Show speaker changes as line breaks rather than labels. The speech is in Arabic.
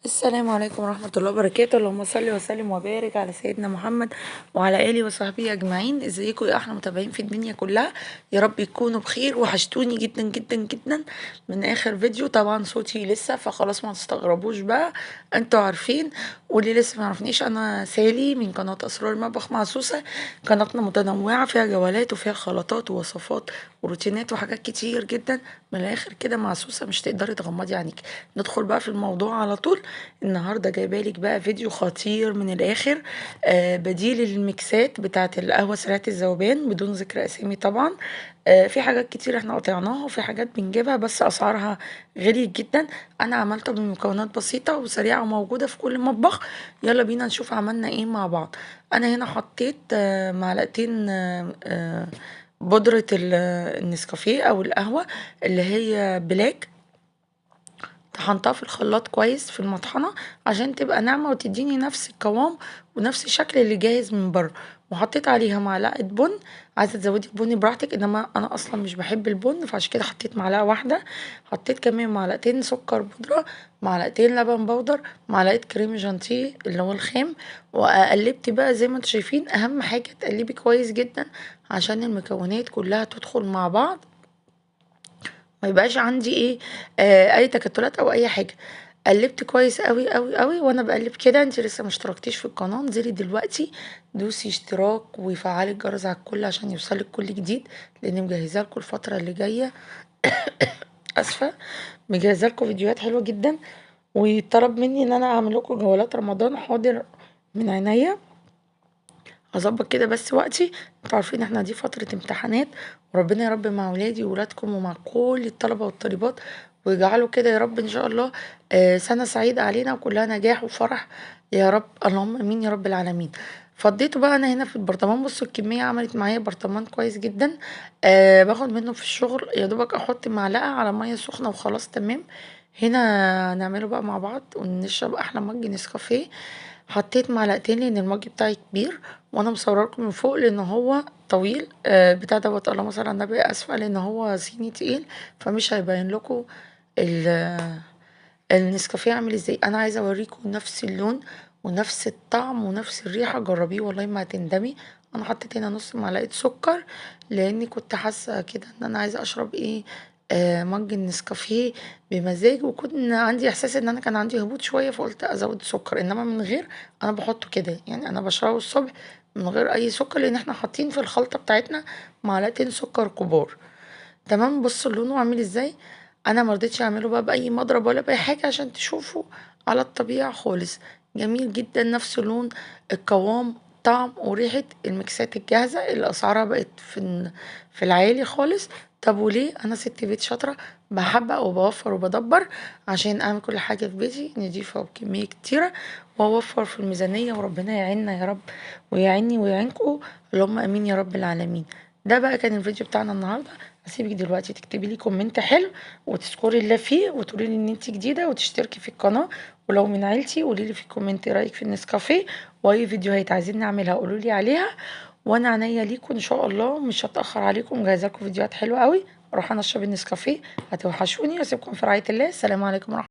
السلام عليكم ورحمة الله وبركاته. اللهم صل وسلم وبارك على سيدنا محمد وعلى آله وصحبه أجمعين. ازيكم يا أحلى متابعين في الدنيا كلها؟ يا رب يكونوا بخير. وحشتوني جدا جدا جدا من آخر فيديو. طبعا صوتي لسه، فخلاص ما تستغربوش بقى، انتوا عارفين. واللي لسه ما يعرفنيش، أنا سالي من قناة أسرار المطبخ مع سوسة. قناتنا متنوعة، فيها جولات وفيها خلطات ووصفات وروتينات وحاجات كتير جدا. من الآخر كده مع سوسة مش تقدري تغمضي عينيك. ندخل بقى في الموضوع على طول. النهارده جايبالك بقى فيديو خطير من الاخر. بديل الميكسات بتاعه القهوه سريعه الذوبان، بدون ذكر اسامي طبعا. في حاجات كتير احنا قطعناها، وفي حاجات بنجيبها بس اسعارها غليت جدا. انا عملتها بمكونات بسيطه وسريعه وموجوده في كل مطبخ. يلا بينا نشوف عملنا ايه مع بعض. انا هنا حطيت معلقتين بودرة النسكافيه او القهوة اللي هي بلاك. طحنتها في الخلاط كويس في المطحنة عشان تبقى ناعمة وتديني نفس القوام ونفس الشكل اللي جاهز من بره. وحطيت عليها معلقة بن. عايزة تزودي البن براحتك، انما انا اصلا مش بحب البن، فعشان كده حطيت معلقة واحدة. حطيت كمان معلقتين سكر بودرة، معلقتين لبن بودر، معلقة كريم جانتيه اللي هو الخام. وقلبت بقى زي ما انتوا شايفين. اهم حاجة تقلبي كويس جدا عشان المكونات كلها تدخل مع بعض، ما يبقاش عندي ايه اي تكتلات او اي حاجه. قلبت كويس قوي قوي قوي. وانا بقلب كده، انت لسه ما اشتركتيش في القناه، انزلي دلوقتي دوسي اشتراك وفعلي الجرس على الكل عشان يوصلك كل جديد، لاني مجهزه لكم الفتره اللي جايه. اسفه. مجهزه لكم فيديوهات حلوه جدا. وطلب مني ان انا اعمل لكم جولات رمضان. حاضر، من عينيا. هظبط كده بس وقتي. انتوا عارفين احنا دي فترة امتحانات، وربنا يا رب مع ولادي وولادكم ومع كل الطلبة والطالبات، ويجعله كده يا رب ان شاء الله سنة سعيدة علينا وكلها نجاح وفرح يا رب. اللهم امين يا رب العالمين. فضيته بقى انا هنا في البرطمان. بصوا الكمية عملت معايا برطمان كويس جدا. باخد منه في الشغل يا دوبك احط معلقة على مية سخنة وخلاص تمام. هنا نعمله بقى مع بعض ونشرب احلى مج نسكافيه. حطيت معلقتين لان المج بتاعي كبير، وانا مصوره لكم من فوق لان هو طويل بتاع دوت. اللهم صل على النبي. اسفه لان هو صيني تقيل، فمش هيبين لكم النسكافيه عامل ازاي. انا عايزه اوريكم نفس اللون ونفس الطعم ونفس الريحه. جربيه والله ما هتندمي. انا حطيت هنا نص معلقه سكر، لاني كنت حاسه كده ان انا عايزه اشرب ايه مج النسكافيه بمزاج. وكنت عندي احساس ان انا كان عندي هبوط شويه، فقلت ازود سكر. انما من غير، انا بحطه كده يعني. انا بشربه الصبح من غير اي سكر، لان احنا حاطين في الخلطه بتاعتنا معلقتين سكر كبار. تمام. بصوا لونه عامل ازاي. انا مرضتش اعمله بقى باي مضرب ولا باي حاجه عشان تشوفوا على الطبيعه خالص. جميل جدا، نفس لون القوام طعم وريحه المكسات الجاهزه اللي اسعارها بقت في العالي خالص. طب وليه؟ انا ست بيت شاطره، بحبق وبوفر وبدبر عشان اعمل كل حاجه في بيتي نضيفه وبكميه كتيره، واوفر في الميزانيه. وربنا يعيننا يا رب، ويعيني ويعينكم. اللهم امين يا رب العالمين. ده بقى كان الفيديو بتاعنا النهارده. هسيبك دلوقتي تكتبي لي كومنت حلو وتذكري الله فيه وتقولي لي ان انت جديده وتشتركي في القناه. ولو من عيلتي قولي لي في الكومنت ايه رايك في النسكافيه، واي فيديوهات عايزين نعملها قولوا لي عليها. وانا عينيا ليكم ان شاء الله، مش هتاخر عليكم. مجهزه لكم فيديوهات حلوه قوي. اروح انا اشرب النسكافيه. هتوحشوني واسيبكم في رعايه الله. السلام عليكم ورحمه